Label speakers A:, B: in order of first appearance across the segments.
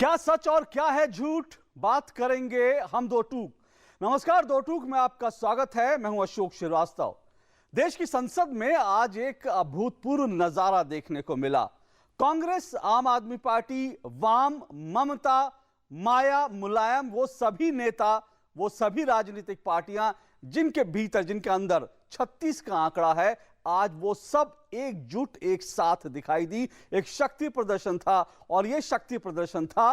A: क्या सच और क्या है झूठ, बात करेंगे हम दो टूक। नमस्कार, दो टूक में आपका स्वागत है। मैं हूं अशोक श्रीवास्तव। देश की संसद में आज एक अभूतपूर्व नजारा देखने को मिला। कांग्रेस, आम आदमी पार्टी, वाम, ममता, माया, मुलायम, वो सभी नेता, वो सभी राजनीतिक पार्टियां जिनके भीतर, जिनके अंदर 36 का आंकड़ा है, आज वो सब एकजुट एक साथ दिखाई दी। एक शक्ति प्रदर्शन था और यह शक्ति प्रदर्शन था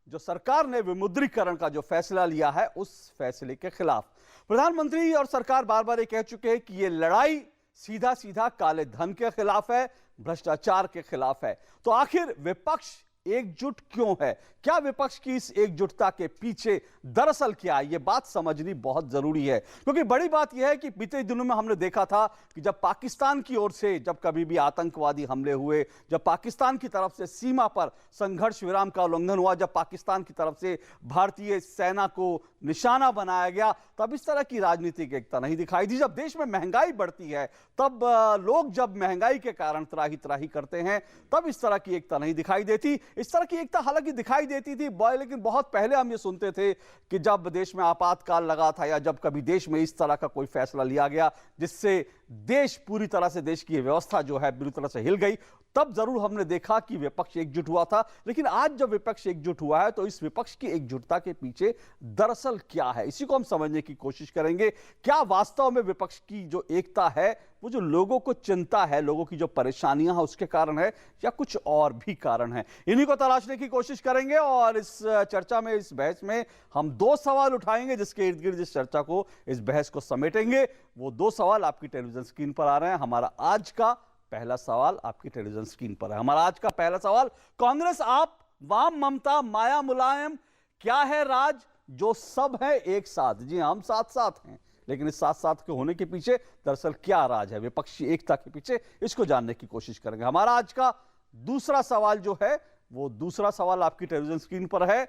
A: जो सरकार ने विमुद्रीकरण का जो फैसला लिया है उस फैसले के खिलाफ। प्रधानमंत्री और सरकार बार बार ये कह चुके हैं कि यह लड़ाई सीधा सीधा काले धन के खिलाफ है, भ्रष्टाचार के खिलाफ है। तो आखिर विपक्ष एकजुट क्यों है? क्या विपक्ष की इस एकजुटता के पीछे दरअसल क्या है, यह बात समझनी बहुत जरूरी है। क्योंकि बड़ी बात यह है कि बीते दिनों में हमने देखा था कि जब पाकिस्तान की ओर से जब कभी भी आतंकवादी हमले हुए, जब पाकिस्तान की तरफ से सीमा पर संघर्ष विराम का उल्लंघन हुआ, जब पाकिस्तान की तरफ से भारतीय सेना को निशाना बनाया गया, तब इस तरह की राजनीतिक एकता नहीं दिखाई दी। जब देश में महंगाई बढ़ती है, तब लोग जब महंगाई के कारण त्राही त्राही करते हैं, तब इस तरह की एकता नहीं दिखाई देती। इस तरह की एकता हालांकि दिखाई देती थी लेकिन बहुत पहले हम ये सुनते थे कि जब देश में आपातकाल लगा था या जब कभी देश में इस तरह का कोई फैसला लिया गया जिससे देश पूरी तरह से, देश की व्यवस्था जो है पूरी तरह से हिल गई, तब जरूर हमने देखा कि विपक्ष एकजुट हुआ था। लेकिन आज जब विपक्ष एकजुट हुआ है तो इस विपक्ष की एकजुटता के पीछे दरअसल क्या है, इसी को हम समझने की कोशिश करेंगे। क्या वास्तव में विपक्ष की जो एकता है वो जो लोगों को चिंता है, लोगों की जो परेशानियां हैं उसके कारण है या कुछ और भी कारण है, इन्हीं को तलाशने की कोशिश करेंगे। और इस चर्चा में, इस बहस में हम दो सवाल उठाएंगे जिसके इर्द गिर्द इस चर्चा को, इस बहस को समेटेंगे। वो दो सवाल आपकी टेलीविजन स्क्रीन पर आ रहे हैं। हमारा आज का पहला सवाल आपकी टेलीविजन स्क्रीन पर है। हमारा आज का पहला सवाल, कांग्रेस, आप, वाम, ममता, माया, मुलायम, क्या है राज जो सब है एक साथ? जी हम साथ साथ हैं, लेकिन इस साथ साथ के होने के पीछे दरअसल क्या राज है विपक्षी एकता के पीछे, इसको जानने की कोशिश करेंगे। हमारा आज का दूसरा सवाल जो है, वो दूसरा सवाल आपकी टेलीविजन स्क्रीन पर है।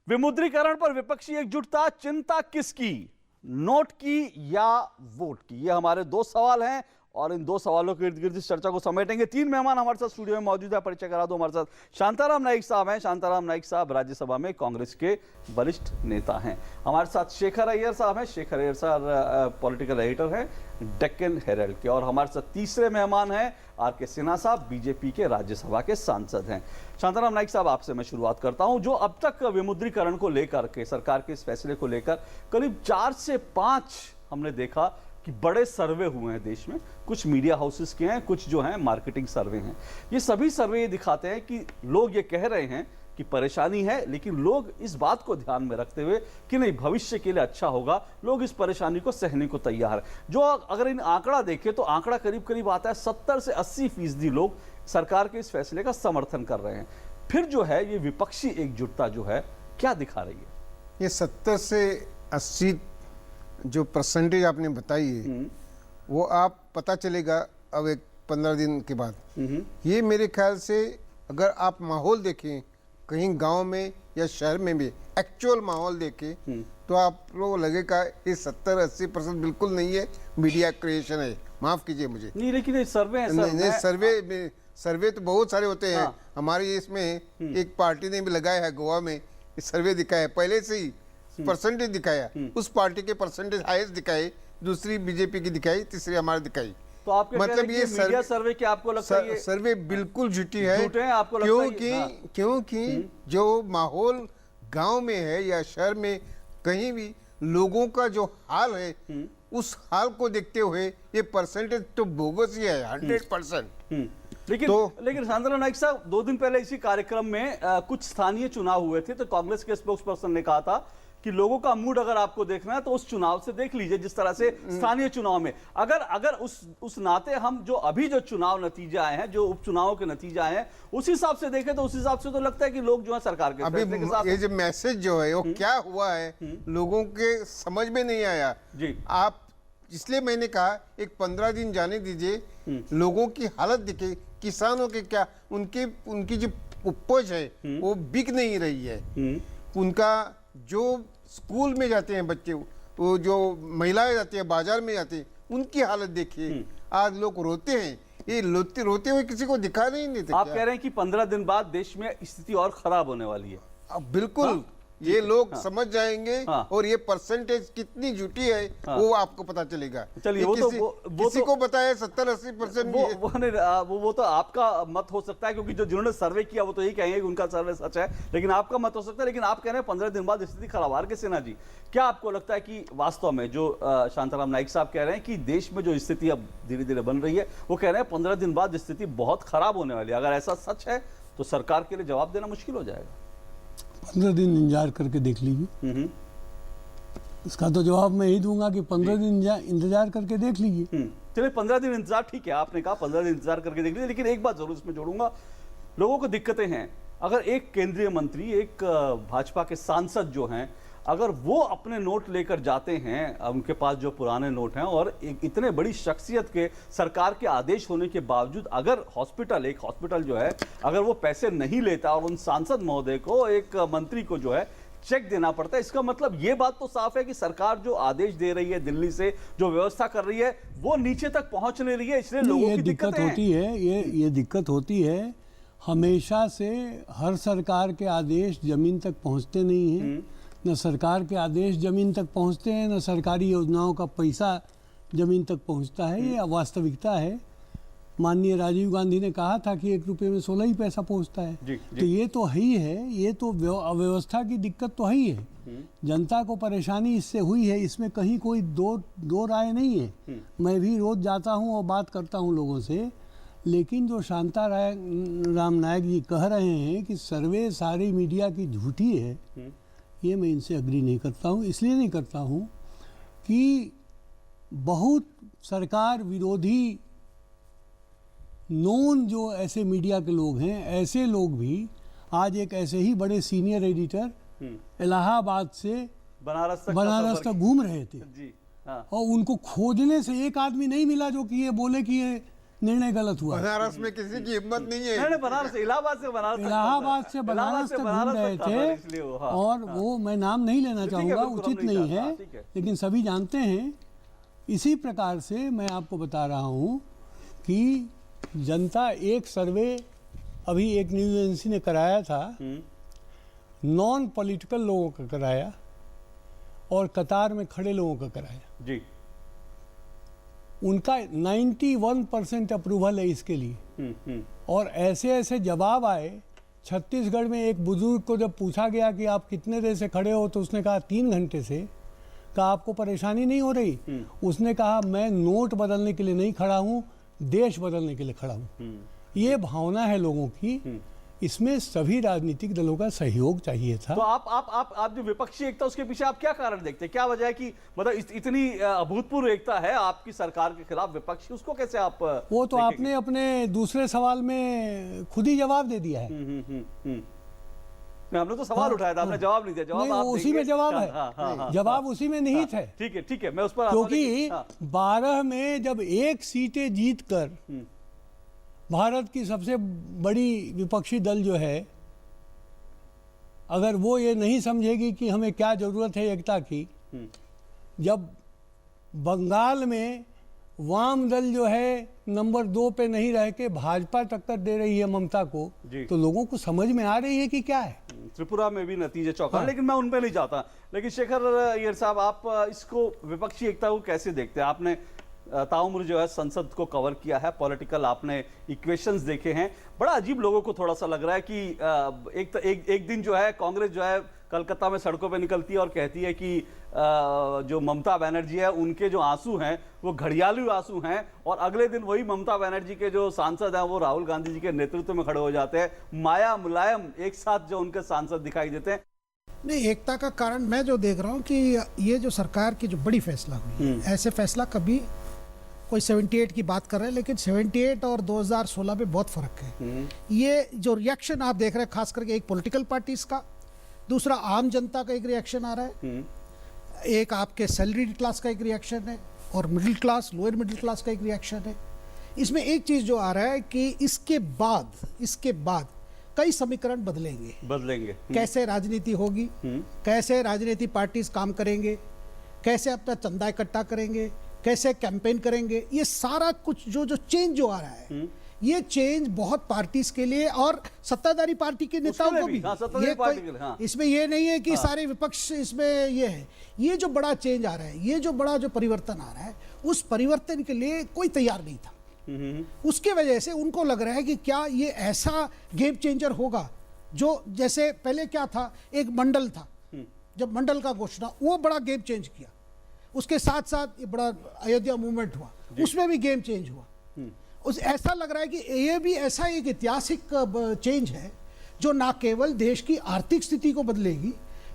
A: विमुद्रीकरण पर विपक्षी एकजुटता, चिंता किसकी, नोट की या वोट की? ये हमारे दो सवाल हैं और इन दो सवालों के इर्द गिर्द इस चर्चा को समेटेंगे। तीन मेहमान हमारे साथ स्टूडियो में मौजूद है, परिचय करा दो। हमारे साथ शांताराम नाइक साहब हैं। शांताराम नाइक साहब राज्यसभा में कांग्रेस के वरिष्ठ नेता हैं। हमारे साथ शेखर अय्यर साहब हैं। शेखर अय्यर साहब पॉलिटिकल एडिटर हैं डेक्कन हेरल्ड के। और हमारे साथ तीसरे मेहमान हैं आर के सिन्हा साहब, बीजेपी के राज्यसभा के सांसद हैं। शांताराम नाइक साहब, आपसे मैं शुरुआत करता हूं। जो अब तक विमुद्रीकरण को लेकर के, सरकार के इस फैसले को लेकर करीब 4 से 5 हमने देखा कि बड़े सर्वे हुए हैं देश में, कुछ मीडिया हाउसेस के हैं, कुछ जो हैं मार्केटिंग सर्वे हैं। ये सभी सर्वे ये दिखाते हैं कि लोग ये कह रहे हैं कि परेशानी है, लेकिन लोग इस बात को ध्यान में रखते हुए कि नहीं, भविष्य के लिए अच्छा होगा, लोग इस परेशानी को सहने को तैयार है। जो अगर इन आंकड़ा देखें तो आंकड़ा करीब करीब आता है 70 से 80% लोग सरकार के इस फैसले का समर्थन कर रहे हैं। फिर जो है ये विपक्षी एकजुटता जो है क्या दिखा रही है?
B: ये 70 से 80 जो परसेंटेज आपने बताई है वो आप पता चलेगा अब एक 15 दिन के बाद। ये मेरे ख्याल से अगर आप माहौल देखें कहीं गांव में या शहर में भी, एक्चुअल माहौल देखें तो आप लोगों को लगेगा ये 70-80% बिल्कुल नहीं है, मीडिया क्रिएशन है। माफ कीजिए मुझे।
A: नहीं, लेकिन सर्वे
B: सर्वे तो बहुत सारे होते हैं। हमारे इसमें एक पार्टी ने भी लगाया है गोवा में, सर्वे दिखाया है, पहले से ही परसेंटेज दिखाया, उस पार्टी के परसेंटेज हाईएस्ट दिखाए, दूसरी बीजेपी की दिखाई, तीसरी हमारी दिखाई।
A: तो आप मतलब ये मीडिया सर्वे के आपको लगता है
B: सर्वे बिल्कुल झूठी है?
A: आपको लगता है?
B: क्योंकि जो माहौल गांव में है या शहर में कहीं भी लोगों का जो हाल है, उस हाल को देखते हुए ये परसेंटेज तो बोगस ही है 100%।
A: लेकिन शांताराम नाइक साहब, 2 दिन पहले इसी कार्यक्रम में कुछ स्थानीय चुनाव हुए थे, तो कांग्रेस के स्पोक्स पर्सन ने कहा था कि लोगों का मूड अगर आपको देखना है तो उस चुनाव से देख लीजिए, जिस तरह से स्थानीय चुनाव में अगर उस नाते हम जो अभी जो चुनाव नतीजे आए हैं, जो उपचुनावों के नतीजे आए हैं, उस हिसाब से देखें तो उस हिसाब से तो लगता है कि लोग जो है सरकार के
B: अभी के साथ, ये जो मैसेज जो है वो क्या हुआ है लोगों के समझ में नहीं आया जी। आप इसलिए मैंने कहा एक 15 दिन जाने दीजिए, लोगों की हालत दिखे, किसानों के क्या, उनकी जो उपज है वो बिक नहीं रही है। उनका जो स्कूल में जाते हैं बच्चे, वो जो महिलाएं जाती हैं बाजार में जाती हैं, उनकी हालत देखिए। आज लोग रोते हैं, ये रोते हुए किसी को दिखा नहीं देते।
A: आप कह रहे हैं कि 15 दिन बाद देश में स्थिति और खराब होने वाली है?
B: बिल्कुल ये लोग समझ जाएंगे और ये परसेंटेज कितनी झूठी है वो आपको पता चलेगा।
A: चलिए
B: किसी को बताया 70-80%
A: वो तो आपका मत हो सकता है, क्योंकि जो जिन्होंने सर्वे किया वो तो यही कहेंगे कि उनका सर्वे सच है, लेकिन आपका मत हो सकता है। लेकिन आप कह रहे हैं 15 दिन बाद स्थिति खराब। आर के सिन्हा जी, क्या आपको लगता है कि वास्तव में जो शांताराम नाइक साहब कह रहे हैं कि देश में जो स्थिति अब धीरे धीरे बन रही है, वो कह रहे हैं 15 दिन बाद स्थिति बहुत खराब होने वाली है। अगर ऐसा सच है तो सरकार के लिए जवाब देना मुश्किल हो जाएगा।
C: 15 दिन इंतजार करके देख लीजिए। इसका तो जवाब मैं यही दूंगा कि 15 दिन इंतजार करके देख लीजिए।
A: चलिए 15 दिन इंतजार, ठीक है, आपने कहा 15 दिन इंतजार करके देख लीजिए, लेकिन एक बात जरूर इसमें जोड़ूंगा, लोगों को दिक्कतें हैं। अगर एक केंद्रीय मंत्री, एक भाजपा के सांसद जो हैं, अगर वो अपने नोट लेकर जाते हैं, उनके पास जो पुराने नोट हैं, और एक इतने बड़ी शख्सियत के सरकार के आदेश होने के बावजूद अगर एक हॉस्पिटल जो है अगर वो पैसे नहीं लेता और उन सांसद महोदय को, एक मंत्री को जो है चेक देना पड़ता है, इसका मतलब ये बात तो साफ है कि सरकार जो आदेश दे रही है दिल्ली से, जो व्यवस्था कर रही है, वो नीचे तक पहुंच नहीं रही है, इसलिए लोगों की दिक्कत
C: होती है। ये दिक्कत होती है हमेशा से। हर सरकार के आदेश जमीन तक पहुंचते नहीं हैं, न सरकार के आदेश जमीन तक पहुंचते हैं, न सरकारी योजनाओं का पैसा जमीन तक पहुंचता है। ये वास्तविकता है। माननीय राजीव गांधी ने कहा था कि 1 रुपये में 16 ही पैसा पहुंचता है। जी। तो ये तो है ही है, ये तो अव्यवस्था की दिक्कत तो है ही है। जनता को परेशानी इससे हुई है, इसमें कहीं कोई दो राय नहीं है। मैं भी रोज जाता हूँ और बात करता हूँ लोगों से, लेकिन जो शांताराम नायक जी कह रहे हैं कि सर्वे सारी मीडिया की झूठी है, ये मैं इनसे अग्री नहीं करता हूँ। इसलिए नहीं करता हूँ कि बहुत सरकार विरोधी नॉन जो ऐसे मीडिया के लोग हैं, ऐसे लोग भी आज एक ऐसे ही बड़े सीनियर एडिटर इलाहाबाद से बनारस तक घूम रहे थे जी। और उनको खोजने से एक आदमी नहीं मिला जो कि ये बोले कि ये निर्णय गलत हुआ।
B: बनारस में किसी की हिम्मत नहीं है।
A: बनारस इलाहाबाद से
C: बनारस तक घूम रहे थे, और वो मैं नाम नहीं लेना चाहूँगा, उचित नहीं है, लेकिन सभी जानते हैं। इसी प्रकार से मैं आपको बता रहा हूँ कि जनता एक सर्वे अभी एक न्यूज एजेंसी ने कराया था, नॉन पॉलिटिकल लोगों का कराया और कतार में खड़े लोगों का कराया जी। उनका 91% अप्रूवल है इसके लिए। और ऐसे ऐसे जवाब आए। छत्तीसगढ़ में एक बुजुर्ग को जब पूछा गया कि आप कितने देर से खड़े हो, तो उसने कहा 3 घंटे से। कहा आपको परेशानी नहीं हो रही? उसने कहा मैं नोट बदलने के लिए नहीं खड़ा हूँ, देश बदलने के लिए खड़ा हूँ। ये भावना है लोगों की। इसमें सभी राजनीतिक दलों का सहयोग चाहिए था।
A: तो आप जो विपक्षी एकता, उसके पीछे आप क्या कारण देखते हैं? क्या वजह है कि मतलब इतनी अभूतपूर्व एकता है आपकी सरकार के खिलाफ विपक्षी, उसको कैसे आप
C: वो तो आपने अपने दूसरे सवाल में खुद ही जवाब दे दिया है।
A: हमने तो सवाल उठाया था, आपने जवाब नहीं दिया। जवाब आप
C: उसी में जवाब है। जवाब उसी में निहित है।
A: ठीक है, मैं उस पर,
C: क्योंकि 12 में जब 1 सीटें जीत कर भारत की सबसे बड़ी विपक्षी दल जो है, अगर वो ये नहीं समझेगी कि हमें क्या जरूरत है एकता की, जब बंगाल में वाम दल जो है नंबर 2 पे नहीं रह के भाजपा टक्कर दे रही है ममता को, तो लोगों को समझ में आ रही है कि क्या है।
A: त्रिपुरा में भी नतीजे चौंका, लेकिन मैं उन पे नहीं जाता। लेकिन शेखर अय्यर साहब, आप इसको विपक्षी एकता को कैसे देखते हैं? आपने ताउम्र जो है संसद को कवर किया है, पॉलिटिकल आपने इक्वेशंस देखे हैं। बड़ा अजीब लोगों को थोड़ा सा लग रहा है कि एक दिन जो है कांग्रेस जो है कलकत्ता में सड़कों पे निकलती है और कहती है कि जो ममता बनर्जी है उनके जो आंसू हैं वो घड़ियालू आंसू हैं, और अगले दिन वही ममता बनर्जी के जो सांसद हैं वो राहुल गांधी जी के नेतृत्व में खड़े हो जाते हैं। माया मुलायम एक साथ जो उनके सांसद दिखाई देते हैं।
D: नहीं, एकता का कारण मैं जो देख रहा हूँ कि ये जो सरकार की जो बड़ी फैसला हुई, ऐसे फैसला कभी कोई 78 की बात कर रहे हैं, लेकिन 78 और 2016 में बहुत फर्क है। ये जो रिएक्शन आप देख रहे हैं, खास करके एक पॉलिटिकल पार्टीज का, दूसरा आम जनता का एक रिएक्शन आ रहा है, एक आपके सैलरीड क्लास का एक रिएक्शन है, और middle class, lower middle class का एक रिएक्शन है। इसमें एक चीज जो आ रहा है कि इसके बाद कई समीकरण बदलेंगे। कैसे राजनीति होगी, कैसे राजनीति पार्टीज काम करेंगे, कैसे अपना चंदा इकट्ठा करेंगे, कैसे कैंपेन करेंगे, ये सारा कुछ जो चेंज जो आ रहा है, ये चेंज बहुत पार्टीज के लिए और सत्ताधारी पार्टी के नेताओं
A: लिए
D: को
A: भी,
D: भी,
A: हाँ, सत्ताधारी
D: ये
A: पार्टी
D: कोई
A: के लिए, हाँ।
D: इसमें ये नहीं है कि सारे विपक्ष इसमें ये है। ये जो बड़ा चेंज आ रहा है, ये जो बड़ा जो परिवर्तन आ रहा है, उस परिवर्तन के लिए कोई तैयार नहीं था। उसके वजह से उनको लग रहा है कि क्या ये ऐसा गेम चेंजर होगा जो, जैसे पहले क्या था, एक मंडल था, जब मंडल का घोषणा, वो बड़ा गेम चेंज किया। उसके साथ साथ ये बड़ा अयोध्या मूवमेंट हुआ, उसमें भी गेम चेंज हुआ। उस ऐसा लग रहा है कि ये भी ऐसा एक ऐतिहासिक चेंज है जो ना केवल देश की आर्थिक स्थिति को बदलेगी,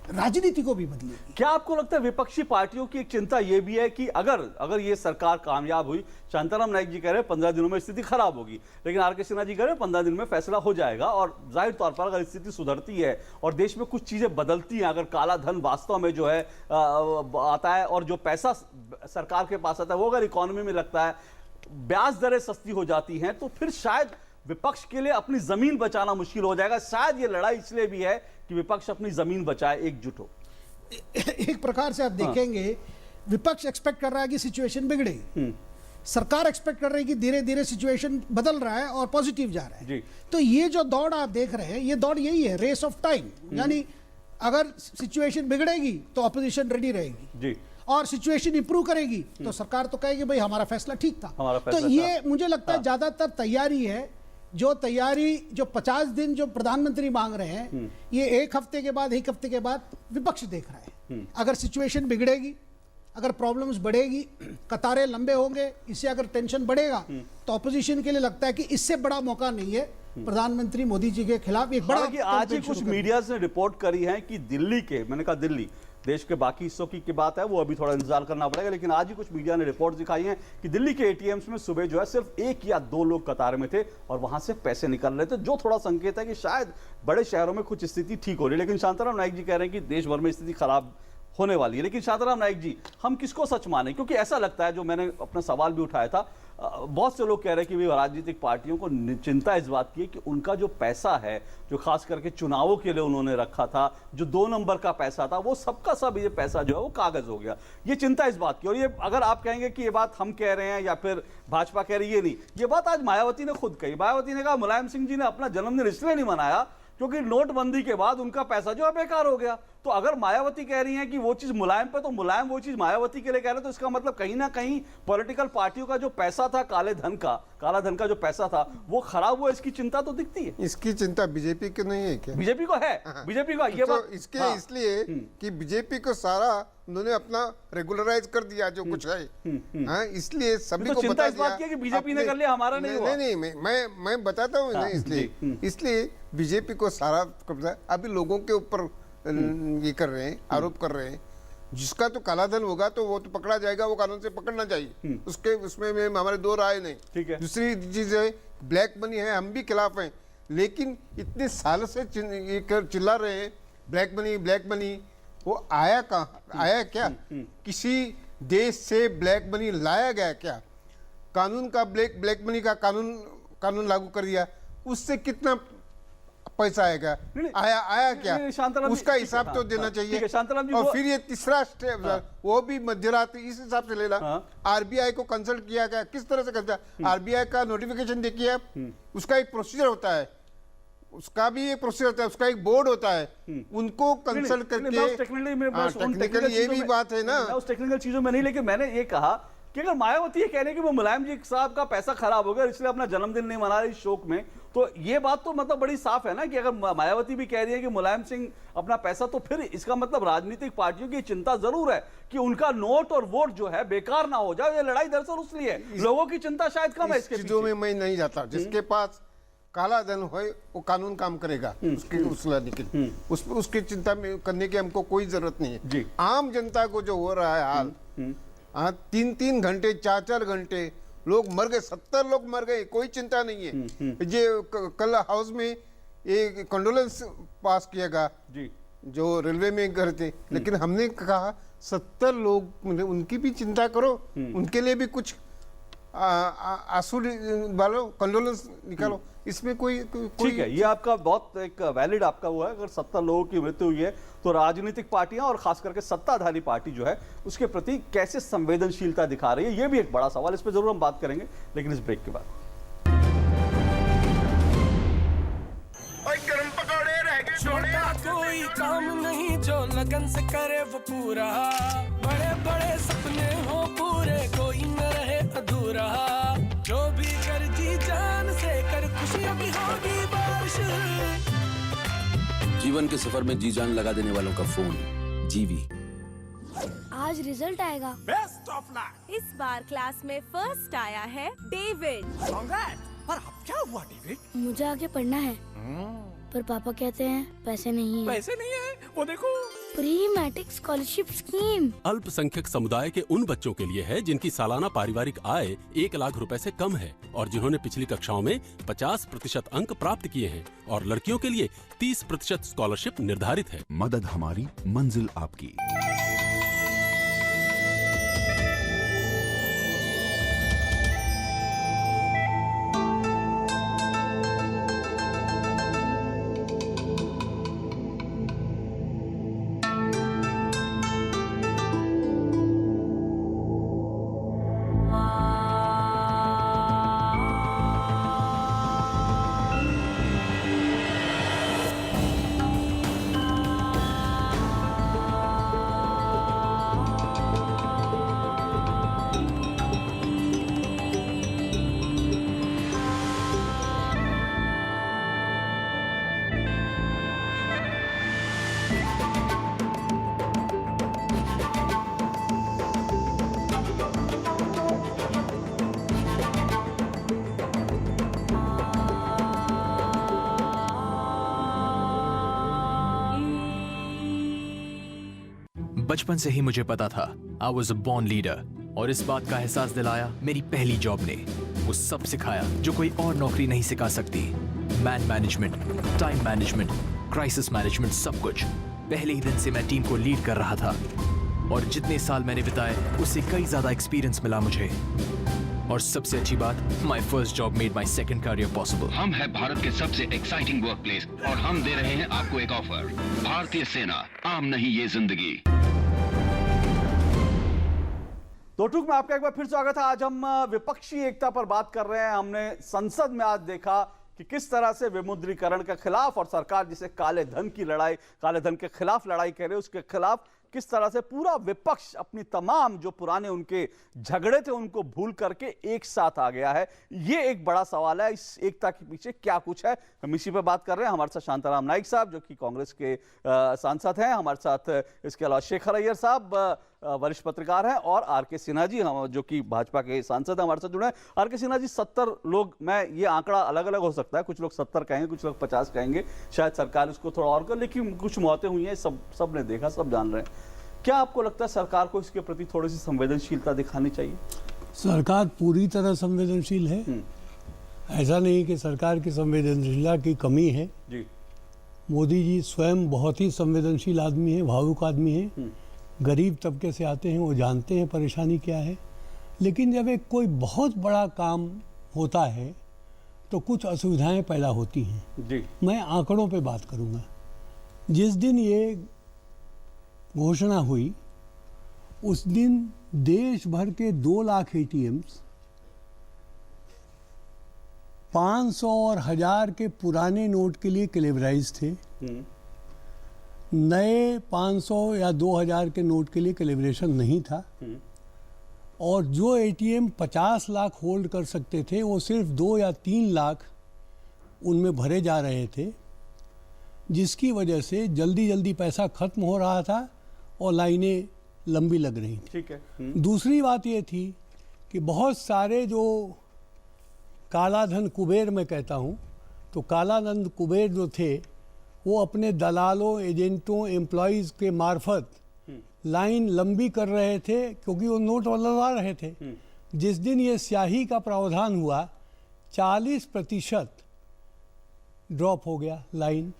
D: राजनीति को भी बदलेगी।
A: क्या आपको लगता है विपक्षी पार्टियों की एक चिंता यह भी है कि अगर ये सरकार कामयाब हुई, शांताराम नाईक जी कह रहे हैं 15 दिनों में स्थिति खराब होगी, लेकिन आर के सिन्हा जी कह रहे हैं 15 दिन में फैसला हो जाएगा, और जाहिर तौर पर अगर स्थिति सुधरती है और देश में कुछ चीजें बदलती हैं, अगर काला धन वास्तव में जो है आता है और जो पैसा सरकार के पास आता है वो अगर इकोनॉमी में लगता है, ब्याज दरें सस्ती हो जाती हैं, तो फिर शायद विपक्ष के लिए अपनी जमीन बचाना मुश्किल हो जाएगा। शायद ये लड़ाई इसलिए भी है कि विपक्ष अपनी जमीन बचाए, एकजुट हो।
D: एक प्रकार से आप देखेंगे, विपक्ष एक्सपेक्ट कर रहा है कि सिचुएशन बिगड़ेगी, सरकार एक्सपेक्ट कर रही है कि धीरे धीरे सिचुएशन बदल रहा है और पॉजिटिव जा रहा है। तो ये जो दौड़ आप देख रहे हैं, ये दौड़ यही है, रेस ऑफ टाइम। यानी अगर सिचुएशन बिगड़ेगी तो ऑपोजिशन रेडी रहेगी जी, और सिचुएशन इंप्रूव करेगी तो सरकार तो कहेगी भाई हमारा फैसला ठीक था। तो ये मुझे लगता है ज्यादातर तैयारी है, जो तैयारी जो 50 दिन जो प्रधानमंत्री मांग रहे हैं, ये एक हफ्ते के बाद विपक्ष देख रहा है। अगर सिचुएशन बिगड़ेगी, अगर प्रॉब्लम्स बढ़ेगी, कतारें लंबे होंगे, इससे अगर टेंशन बढ़ेगा, तो ऑपोजिशन के लिए लगता है कि इससे बड़ा मौका नहीं है प्रधानमंत्री मोदी जी के खिलाफ एक बड़ा।
A: आज ही कुछ मीडिया ने रिपोर्ट करी है कि दिल्ली के, मैंने कहा दिल्ली, देश के बाकी हिस्सों की बात है वो अभी थोड़ा इंतजार करना पड़ेगा, लेकिन आज ही कुछ मीडिया ने रिपोर्ट दिखाई है कि दिल्ली के एटीएम्स में सुबह जो है सिर्फ 1 या 2 लोग कतार में थे और वहां से पैसे निकल रहे थे, जो थोड़ा संकेत है कि शायद बड़े शहरों में कुछ स्थिति ठीक हो रही है। लेकिन शांताराम नाईक जी कह रहे हैं कि देश भर में स्थिति खराब होने वाली है। लेकिन शांताराम नाईक जी, हम किसको सच माने? क्योंकि ऐसा लगता है, जो मैंने अपना सवाल भी उठाया था, बहुत से लोग कह रहे हैं कि भी राजनीतिक पार्टियों को चिंता इस बात की है कि उनका जो पैसा है, जो खास करके चुनावों के लिए उन्होंने रखा था, जो 2 नंबर का पैसा था, वो सबका सब ये पैसा जो है वो कागज हो गया। ये चिंता इस बात की, और ये अगर आप कहेंगे कि ये बात हम कह रहे हैं या फिर भाजपा कह रही है, ये नहीं, ये बात आज मायावती ने खुद कही। मायावती ने कहा मुलायम सिंह जी ने अपना जन्मदिन इसलिए नहीं मनाया क्योंकि नोटबंदी के बाद उनका पैसा जो है बेकार हो गया। तो अगर मायावती कह रही हैं कि वो चीज मुलायम पे, तो मुलायम वो चीज मायावती के लिए कह रहे, तो इसका मतलब कहीं ना कहीं पॉलिटिकल पार्टियों का जो पैसा था, काला धन का जो पैसा था, वो खराब हुआ, इसकी चिंता तो दिखती है।
B: इसकी चिंता बीजेपी की नहीं है क्या?
A: बीजेपी को है, बीजेपी को ये
B: तो इसके इसलिए कि बीजेपी को सारा उन्होंने अपना रेगुलराइज कर दिया जो कुछ है, इसलिए सभी को
A: चिंता इस बात की है कि बीजेपी ने कर लिया, हमारा नहीं हुआ।
B: नहीं, मैं बताता हूँ, इसलिए बीजेपी को सारा कब्जा अभी लोगों के ऊपर ये कर रहे हैं, आरोप कर रहे हैं। जिसका तो काला धन होगा तो वो तो पकड़ा जाएगा, वो कानून से पकड़ना चाहिए, उसमें हमारे 2 राय नहीं।
A: ठीक है।
B: दूसरी चीज है ब्लैक मनी है, हम भी खिलाफ हैं, लेकिन इतने साल से चिल्ला रहे हैं ब्लैक मनी, वो आया कहाँ, आया क्या? किसी देश से ब्लैक मनी लाया गया क्या? कानून का ब्लैक मनी का कानून लागू कर दिया, उससे कितना पैसा आएगा? आया क्या? उसका हिसाब तो देना चाहिए। और फिर ये तीसरा स्टेप, वो भी मध्यरात्रि, इस हिसाब से लेना। आरबीआई को कंसल्ट किया गया, किस तरह से करता है? आरबीआई का नोटिफिकेशन देखिए आप, उसका एक प्रोसीजर होता है, उसका भी एक प्रोसीजर होता है, उसका एक बोर्ड होता है, उनको कंसल्ट करके। टेक्निकली ये भी बात है ना,
A: उस टेक्निकल चीजों में नहीं, लेकिन मैंने ये कहा कि अगर मायावती ये कह रहे हैं कि वो मुलायम जी साहब का पैसा खराब हो गया इसलिए अपना जन्मदिन नहीं मना रही शोक में, तो ये बात तो मतलब बड़ी साफ है ना कि अगर मायावती भी कह रही है कि मुलायम सिंह अपना पैसा, तो फिर इसका मतलब राजनीतिक पार्टियों की चिंता जरूर है कि उनका नोट और वोट जो है बेकार ना हो जाए। ये लड़ाई दरअसल उसलिए है, लोगों की चिंता शायद कम है इसके
B: चीजों में मैं नहीं जाता। जिसके पास काला धन हो वो कानून काम करेगा, उसकी चिंता में करने की हमको कोई जरूरत नहीं है। आम जनता को जो हो रहा है हाल, 3-3 घंटे 4-4 घंटे लोग मर गए, 70 लोग मर गए, कोई चिंता नहीं है। ये कल हाउस में एक कंडोलेंस पास किया गया जो रेलवे में गए थे, लेकिन हमने कहा 70 लोग, उनकी भी चिंता करो, उनके लिए भी कुछ आंसू डालो, कंडोलेंस निकालो, इसमें कोई
A: ठीक है। ये आपका बहुत एक वैलिड आपका हुआ है, अगर 70 लोगों की मृत्यु हुई है तो राजनीतिक पार्टियां और खास करके सत्ताधारी पार्टी जो है उसके प्रति कैसे संवेदनशीलता दिखा रही है, ये भी एक बड़ा सवाल, इस पर जरूर हम बात करेंगे, लेकिन इस ब्रेक के बाद।
E: कोई काम नहीं जो लगन से करे वो पूरा, बड़े बड़े सपने हो पूरे कोई न रहे अधूरा, जो भी कर जी जान से कर खुशियों की होगी बारिश।
F: जीवन के सफर में जी जान लगा देने वालों का फोन जीवी।
G: आज रिजल्ट आएगा।
E: Best of luck.
H: इस बार क्लास में फर्स्ट आया है डेविड।
E: पर अब क्या हुआ डेविड?
G: मुझे आगे पढ़ना है, पर पापा कहते हैं पैसे नहीं है।
E: पैसे नहीं है, वो देखो।
G: प्री मैट्रिक स्कॉलरशिप स्कीम
I: अल्पसंख्यक समुदाय के उन बच्चों के लिए है जिनकी सालाना पारिवारिक आय 1 लाख रुपए से कम है और जिन्होंने पिछली कक्षाओं में 50% अंक प्राप्त किए हैं, और लड़कियों के लिए 30% स्कॉलरशिप निर्धारित है।
F: मदद हमारी, मंजिल आपकी।
J: बचपन से ही मुझे पता था I was a born leader, और इस बात का एहसास दिलाया मेरी पहली जॉब ने। वो सब सिखाया जो कोई और नौकरी नहीं सिखा सकती। Man management, time management, crisis management, सब कुछ। पहले ही दिन से मैं टीम को लीड कर रहा था, और जितने साल मैंने बिताए उससे कई ज्यादा एक्सपीरियंस मिला मुझे। और सबसे अच्छी बात, my first job made my second career possible.
K: हम है भारत के सबसे एक्साइटिंग वर्कप्लेस और हम दे रहे हैं आपको एक ऑफर। भारतीय सेना, आम नहीं ये जिंदगी।
A: दो टूक में आपका एक बार फिर स्वागत है। आज हम विपक्षी एकता पर बात कर रहे हैं। हमने संसद में आज देखा कि किस तरह से विमुद्रीकरण के खिलाफ और सरकार जिसे काले धन की लड़ाई, काले धन के खिलाफ लड़ाई कर रहे हैं, उसके खिलाफ किस तरह से पूरा विपक्ष अपनी तमाम जो पुराने उनके झगड़े थे उनको भूल करके एक साथ आ गया है। ये एक बड़ा सवाल है, इस एकता के पीछे क्या कुछ है, हम इसी पे बात कर रहे हैं। हमारे साथ शांताराम नाइक साहब जो कि कांग्रेस के सांसद हैं, हमारे साथ इसके अलावा शेखर अय्यर साहब वरिष्ठ पत्रकार हैं, और आर.के. सिन्हा जी हम जो कि भाजपा के सांसद हैं हमारे साथ जुड़े हैं। आर.के. सिन्हा जी, 70 लोग, मैं ये आंकड़ा अलग अलग हो सकता है, कुछ लोग 70 कहेंगे, कुछ लोग 50 कहेंगे, शायद सरकार इसको थोड़ा और कर, लेकिन कुछ मौतें हुई हैं, सब ने देखा, सब जान रहे हैं। क्या आपको लगता है सरकार को इसके प्रति थोड़ी सी संवेदनशीलता दिखानी चाहिए?
C: सरकार पूरी तरह संवेदनशील है। ऐसा नहीं कि सरकार की संवेदनशीलता की कमी है
A: जी।
C: मोदी जी स्वयं बहुत ही संवेदनशील आदमी है, भावुक आदमी है, गरीब तबके से आते हैं, वो जानते हैं परेशानी क्या है। लेकिन जब एक कोई बहुत बड़ा काम होता है तो कुछ असुविधाएं पैदा होती हैं
A: जी। मैं
C: आंकड़ों पे बात करूंगा। जिस दिन ये घोषणा हुई उस दिन देश भर के 2 लाख ATMs 500 और 1000 के पुराने नोट के लिए कैलेवराइज थे, नए 500 या 2000 के नोट के लिए कैलिब्रेशन नहीं था, और जो ATM 50 लाख होल्ड कर सकते थे वो सिर्फ 2 या 3 लाख उनमें भरे जा रहे थे, जिसकी वजह से जल्दी जल्दी पैसा खत्म हो रहा था और लाइनें लंबी लग रही थी।
A: ठीक है।
C: दूसरी बात ये थी कि बहुत सारे जो कालाधन कुबेर मैं कहता हूँ, तो कालाधन कुबेर जो थे वो अपने दलालों, एजेंटों, एम्प्लॉयज़ के मार्फत लाइन लंबी कर रहे थे क्योंकि वो नोट बदलवा रहे थे। जिस दिन ये स्याही का प्रावधान हुआ 40% ड्रॉप हो गया लाइन।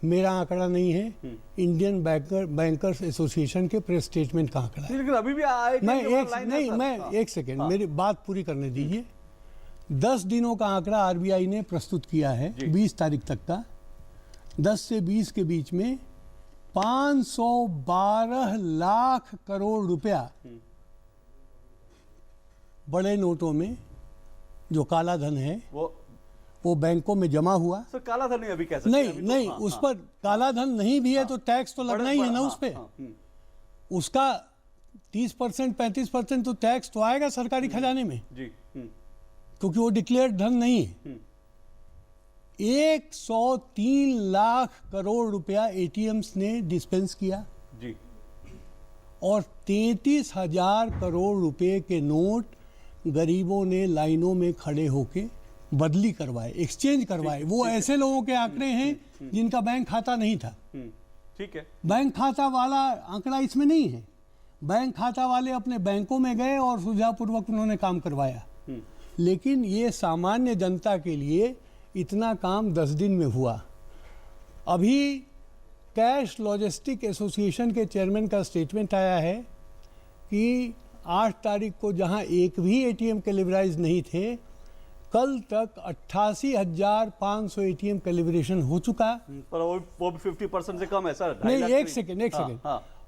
C: मेरा आंकड़ा नहीं है, इंडियन बैंकर्स एसोसिएशन के प्रेस स्टेटमेंट का आंकड़ा है।
A: लेकिन अभी भी
C: मैं एक सेकेंड मेरी बात पूरी करने दीजिए। 10 दिनों का आंकड़ा आरबीआई ने प्रस्तुत किया है 20 तारीख तक का। 10 से 20 के बीच में 512 लाख करोड़ रुपया बड़े नोटों में जो काला धन है वो बैंकों में जमा हुआ।
A: सर काला धन नहीं अभी कह सकते
C: नहीं
A: अभी तो,
C: नहीं
A: हाँ,
C: उस
A: हाँ,
C: पर काला धन नहीं भी है तो टैक्स तो लगना ही है ना उस पे। उसका 30% 35% तो टैक्स तो आएगा सरकारी खजाने में
A: जी
C: क्योंकि वो डिक्लेयर्ड धन नहीं है। 103 लाख करोड़ रुपया एटीएम्स ने डिस्पेंस किया
A: जी
C: और 33,000 करोड़ रुपए के नोट गरीबों ने लाइनों में खड़े होके बदली करवाए, एक्सचेंज करवाए। वो ऐसे लोगों के आंकड़े हैं जिनका बैंक खाता नहीं था।
A: ठीक है,
C: बैंक खाता वाला आंकड़ा इसमें नहीं है। बैंक खाता वाले अपने बैंकों में गए और सुविधापूर्वक उन्होंने काम करवाया, लेकिन ये सामान्य जनता के लिए इतना काम 10 दिन में हुआ। अभी कैश लॉजिस्टिक एसोसिएशन के चेयरमैन का स्टेटमेंट आया है कि 8 तारीख को जहां एक भी एटीएम कैलिब्राइज नहीं थे, कल तक 88,500 एटीएम कैलिब्रेशन हो चुका।
A: पर वो भी 50% से कम है सर।
C: नहीं, एक सेकेंड।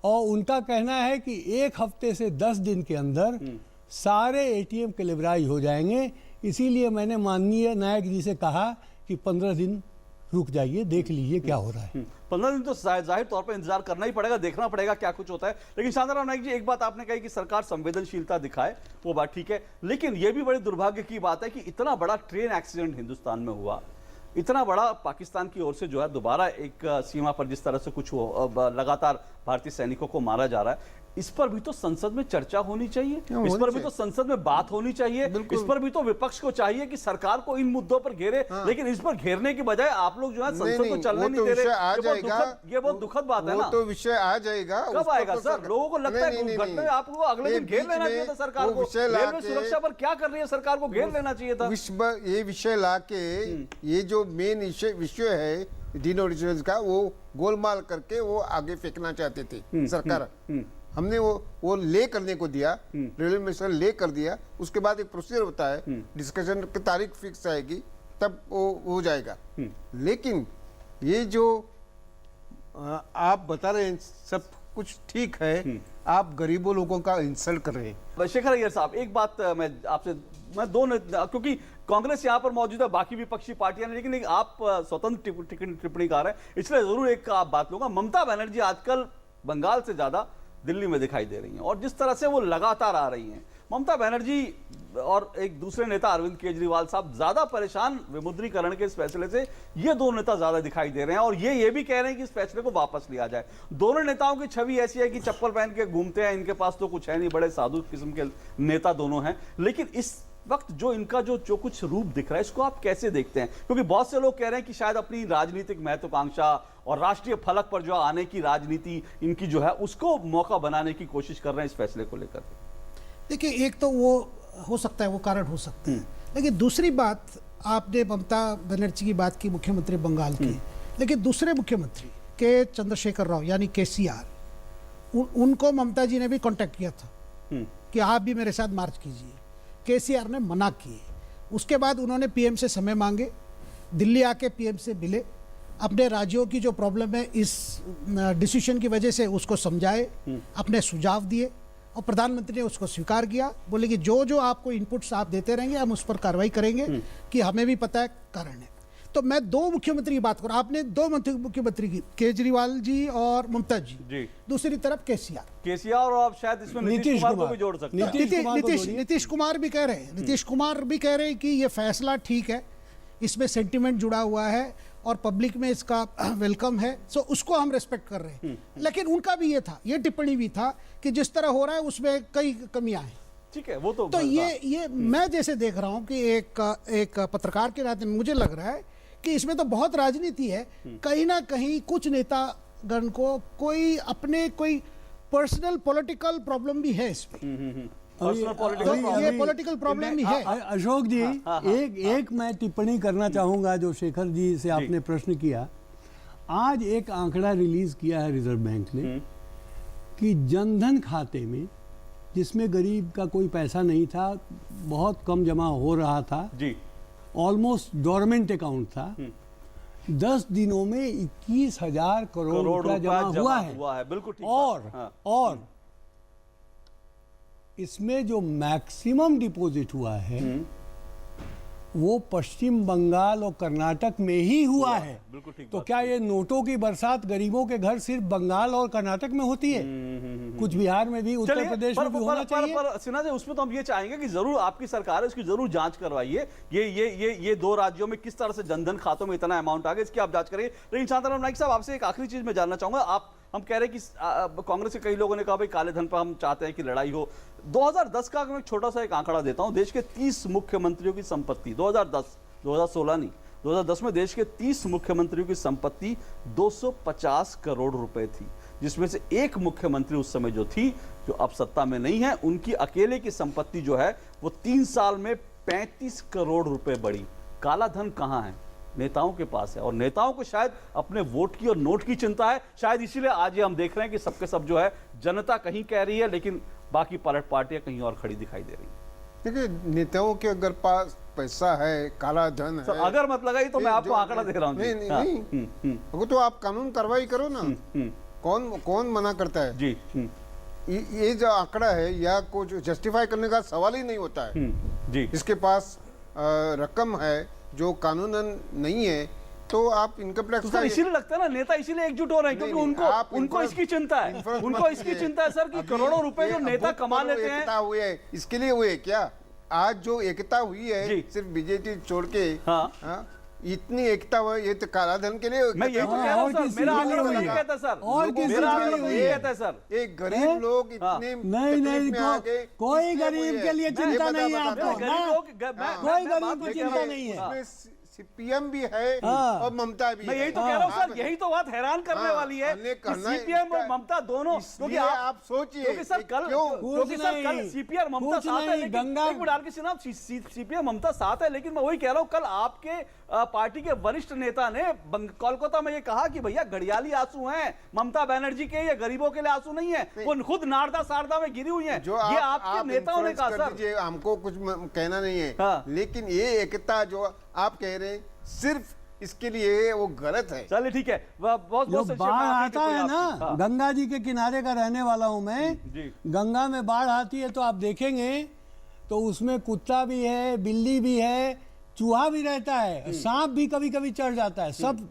C: और उनका कहना है कि एक हफ्ते से 10 दिन के अंदर सारे एटीएम कैलिब्राइज हो जाएंगे। इसीलिए मैंने माननीय नायक जी से कहा कि 15 दिन रुक जाइए, देख लीजिए क्या हो रहा है।
A: 15 दिन तो जाहिर तौर पर इंतजार करना ही पड़ेगा, देखना पड़ेगा क्या कुछ होता है। लेकिन शांताराम नायक जी, एक बात आपने कही कि सरकार संवेदनशीलता दिखाए, वो बात ठीक है, लेकिन यह भी बड़े दुर्भाग्य की बात है कि इतना बड़ा ट्रेन एक्सीडेंट हिंदुस्तान में हुआ, इतना बड़ा पाकिस्तान की ओर से जो है दोबारा एक सीमा पर जिस तरह से कुछ लगातार भारतीय सैनिकों को मारा जा रहा है, इस पर भी तो संसद में चर्चा होनी चाहिए, इस पर भी तो संसद में बात होनी चाहिए, इस पर भी तो विपक्ष को चाहिए कि सरकार को इन मुद्दों पर घेरे। लेकिन इस पर घेरने की बजाय आप लोग जो है संसद को चलने नहीं दे रहे। ये बहुत दुखद बात है ना।
B: तो विषय आ जाएगा।
A: कब आएगा सर? लोगों को लगता है घटना आपको अगले दिन घेर लेना चाहिए था सरकार को। रेलवे सुरक्षा पर क्या कर रही है सरकार को घेर लेना चाहिए था।
B: ये विषय ला के ये जो मेन विषय है डिनोटिफिकेशन का, वो गोलमाल करके वो आगे फेंकना चाहते थे सरकार। हमने वो ले करने को दिया, रेलवे मिनिस्टर ले कर दिया। उसके बाद एक प्रोसीजर होता है, डिस्कशन की तारीख फिक्स आएगी तब वो हो जाएगा। लेकिन ये जो आप बता रहे हैं सब कुछ ठीक है, आप गरीबों लोगों का इंसल्ट कर रहे हैं।
A: शेखर अय्यर साहब, एक बात मैं आपसे, मैं क्योंकि कांग्रेस यहाँ पर मौजूद है, बाकी विपक्षी पार्टियां, लेकिन आप स्वतंत्र टिप्पणीकार हैं, इसलिए जरूर एक आप बात लूंगा। ममता बनर्जी आजकल बंगाल से ज्यादा दिल्ली में दिखाई दे रही हैं और जिस तरह से वो लगातार आ रही हैं, ममता बनर्जी और एक दूसरे नेता अरविंद केजरीवाल साहब ज्यादा परेशान विमुद्रीकरण के इस फैसले से, ये दो नेता ज्यादा दिखाई दे रहे हैं और ये भी कह रहे हैं कि इस फैसले को वापस लिया जाए। दोनों नेताओं की छवि ऐसी है कि चप्पल पहन के घूमते हैं, इनके पास तो कुछ है नहीं, बड़े साधु किस्म के नेता दोनों हैं। लेकिन इस वक्त जो इनका जो कुछ रूप दिख रहा है, इसको आप कैसे देखते हैं? क्योंकि बहुत से लोग कह रहे हैं कि शायद अपनी राजनीतिक महत्वाकांक्षा और राष्ट्रीय फलक पर जो आने की राजनीति इनकी जो है, उसको मौका बनाने की कोशिश कर रहे हैं इस फैसले को लेकर।
D: देखिए, एक तो वो हो सकता है, वो कारण हो सकता है, लेकिन दूसरी बात, आपने ममता बनर्जी की बात की, मुख्यमंत्री बंगाल की, लेकिन दूसरे मुख्यमंत्री के चंद्रशेखर राव यानी केसीआर, उनको ममता जी ने भी कांटेक्ट किया था कि आप भी मेरे साथ मार्च कीजिए। केसीआर ने मना किए। उसके बाद उन्होंने पीएम से समय मांगे, दिल्ली आके पीएम से मिले, अपने राज्यों की जो प्रॉब्लम है इस डिसीजन की वजह से उसको समझाए, अपने सुझाव दिए और प्रधानमंत्री ने उसको स्वीकार किया। बोले कि जो जो आपको इनपुट्स आप देते रहेंगे हम उस पर कार्रवाई करेंगे, कि हमें भी पता है कारण है। तो मैं दो मुख्यमंत्री की बात करूं, आपने दो मुख्यमंत्री की, केजरीवाल जी और ममता जी, दूसरी तरफ केसीआर
A: और आप शायद इसमें नीतीश कुमार को भी जोड़ सकते हैं।
D: नीतीश कुमार भी कह रहे हैं, नीतीश कुमार भी कह रहे हैं कि ये फैसला ठीक है, इसमें सेंटिमेंट जुड़ा हुआ है और पब्लिक में इसका वेलकम है, सो उसको हम रेस्पेक्ट कर रहे हैं। लेकिन उनका भी ये था, ये टिप्पणी भी था कि जिस तरह हो रहा है उसमें कई कमियां हैं।
A: ठीक है, वो तो
D: ये मैं जैसे देख रहा हूं कि एक पत्रकार के नाते मुझे लग रहा है कि इसमें तो बहुत राजनीति है। कहीं ना कहीं कुछ नेतागण को कोई पर्सनल पॉलिटिकल प्रॉब्लम भी है इसमें। ये पॉलिटिकल प्रॉब्लम भी है।
C: अशोक जी, एक मैं टिप्पणी करना चाहूंगा जो शेखर जी से आपने प्रश्न किया। आज एक आंकड़ा रिलीज किया है रिजर्व बैंक ने कि जनधन खाते में, जिसमें गरीब का कोई पैसा नहीं था, बहुत कम जमा हो रहा था जी, ऑलमोस्ट डोरमेंट अकाउंट था, 10 दिनों में 21,000 करोड़ रुपया जमा हुआ है।
A: बिल्कुल ठीक।
C: और इसमें जो मैक्सिमम डिपॉजिट हुआ है वो पश्चिम बंगाल और कर्नाटक में ही हुआ है।
A: बिल्कुल ठीक
C: तो
A: बात।
C: क्या ये नोटों की बरसात गरीबों के घर सिर्फ बंगाल और कर्नाटक में होती है? कुछ बिहार में भी, उत्तर
A: चलिए,
C: प्रदेश में भी होना चाहिए।
A: पर सिन्हा जी, उसमें तो हम ये चाहेंगे कि जरूर आपकी सरकार है, उसकी जरूर जांच करवाइए। ये दो राज्यों में किस तरह से जनधन खातों में इतना अमाउंट आ गया, इसकी आप जांच करिए। लेकिन शांताराम नाइक साहब, आपसे एक आखिरी चीज मैं जानना चाहूंगा। हम कह रहे हैं कि कांग्रेस के कई लोगों ने कहा भाई काले धन पर हम चाहते हैं कि लड़ाई हो। 2010 का मैं छोटा सा एक आंकड़ा देता हूं, देश के 30 मुख्यमंत्रियों की संपत्ति 2016 नहीं, 2010 में देश के 30 मुख्यमंत्रियों की संपत्ति 250 करोड़ रुपए थी, जिसमें से एक मुख्यमंत्री उस समय जो थी, जो अब सत्ता में नहीं है, उनकी अकेले की संपत्ति जो है वो 3 साल में 35 करोड़ रुपए बढ़ी। काला धन कहां है? नेताओं के पास है, और नेताओं को शायद अपने वोट की और नोट की चिंता है। शायद इसीलिए आज ये हम देख रहे हैं कि सबके सब जो है जनता कहीं कह रही है, लेकिन बाकी पलट पार्टियां कहीं और खड़ी दिखाई दे रही हैं।
B: देखिए, नेताओं के अगर पास पैसा है, काला धन है,
A: अगर मत लगाई तो मैं आपको आंकड़ा दे रहा हूं।
B: नहीं, अगर तो आप कानून कार्रवाई करो ना। कौन मना करता है
A: जी?
B: ये जो आंकड़ा है, या कुछ जस्टिफाई करने का सवाल ही नहीं होता है
A: जी।
B: इसके पास रकम है जो कानूनन नहीं है, तो आप इनकम टैक्स
A: तो इसीलिए लगता है ना, नेता इसीलिए एकजुट हो रहे हैं, क्योंकि उनको इसकी चिंता है, उनको इसकी चिंता है सर कि करोड़ों रुपए जो नेता कमा लेते हैं।
B: एकता हुई है, इसके लिए हुए क्या? आज जो एकता हुई है सिर्फ बीजेपी छोड़ के, इतनी एकता हुई, ये तो काला धन के लिए।
A: मैं यही तो कह रहा हूं सर, मेरा आंकड़ा नहीं कहता सर,
C: और
A: मेरा आंकड़ा नहीं कहता है सर।
B: एक गरीब लोग इतने
C: नहीं, कोई गरीब के लिए चिंता नहीं है आपको, कोई गरीब की चिंता नहीं है।
B: सीपीएम भी है और ममता भी
A: मैं यही तो कह रहा हूँ सर, यही तो बात हैरान करने वाली है कि सीपीएम और ममता दोनों, क्योंकि आप
B: सोचिए,
A: क्योंकि सर कल सीपीएम ममता साथ है, लेकिन सीपीएम ममता साथ है, लेकिन मैं वही कह रहा हूँ, कल आपके पार्टी के वरिष्ठ नेता ने कोलकाता में ये कहा कि भैया घड़ियाली आंसू हैं ममता बनर्जी के, ये गरीबों के लिए आंसू नहीं है, वो खुद नारदा सारदा में गिरी हुई हैं। ये आपके नेताओं ने कहा सर।
B: हमको कुछ कहना नहीं है, लेकिन ये एकता जो आप कह रहे हैं, सिर्फ इसके लिए वो गलत है।
A: चलिए ठीक है, बहुत
C: जो बाढ़ आता है ना, गंगा जी के किनारे का रहने वाला हूं मैं। गंगा में बाढ़ आती है तो आप देखेंगे तो उसमें कुत्ता भी है, बिल्ली भी है, चूहा भी रहता है, सांप भी कभी कभी चढ़ जाता है। सब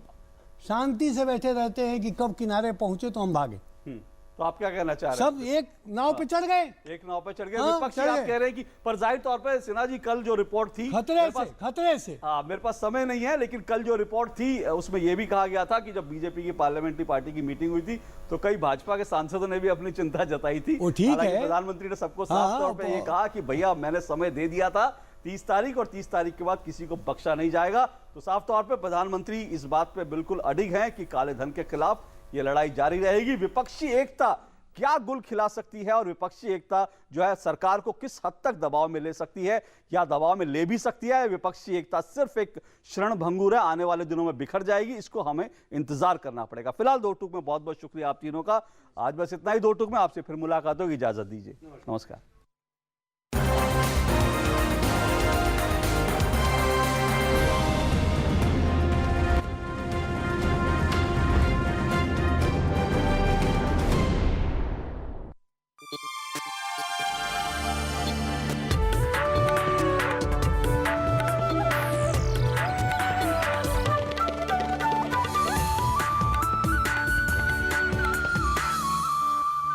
C: शांति से बैठे रहते हैं कि कब किनारे पहुंचे तो हम भागे।
A: तो आप क्या कहना चाह रहे हैं?
C: सब एक नाव पे चढ़ गए,
A: एक नाव पे चढ़ गए। विपक्षी आप कह रहे हैं कि पर जाहिर तौर पे सिन्हा जी, कल जो रिपोर्ट थी
C: खतरे से
A: मेरे पास समय नहीं है, लेकिन कल जो रिपोर्ट थी उसमें यह भी कहा गया था कि जब बीजेपी की पार्लियामेंट्री पार्टी की मीटिंग हुई थी तो कई भाजपा के सांसदों ने भी अपनी चिंता जताई थी।
C: ठीक है,
A: प्रधानमंत्री ने सबको साफ तौर पर यह कहा कि भैया मैंने समय दे दिया था 30 तारीख, और 30 तारीख के बाद किसी को बख्शा नहीं जाएगा। तो साफ तौर पे प्रधानमंत्री इस बात पे बिल्कुल अडिग हैं कि काले धन के खिलाफ ये लड़ाई जारी रहेगी। विपक्षी एकता क्या गुल खिला सकती है, और विपक्षी एकता जो है सरकार को किस हद तक दबाव में ले सकती है या दबाव में ले भी सकती है? विपक्षी एकता सिर्फ एक क्षणभंगुर है, आने वाले दिनों में बिखर जाएगी, इसको हमें इंतजार करना पड़ेगा। फिलहाल दो टूक में बहुत बहुत शुक्रिया आप तीनों का। आज बस इतना ही दो टूक में, आपसे फिर मुलाकात होगी, इजाजत दीजिए, नमस्कार।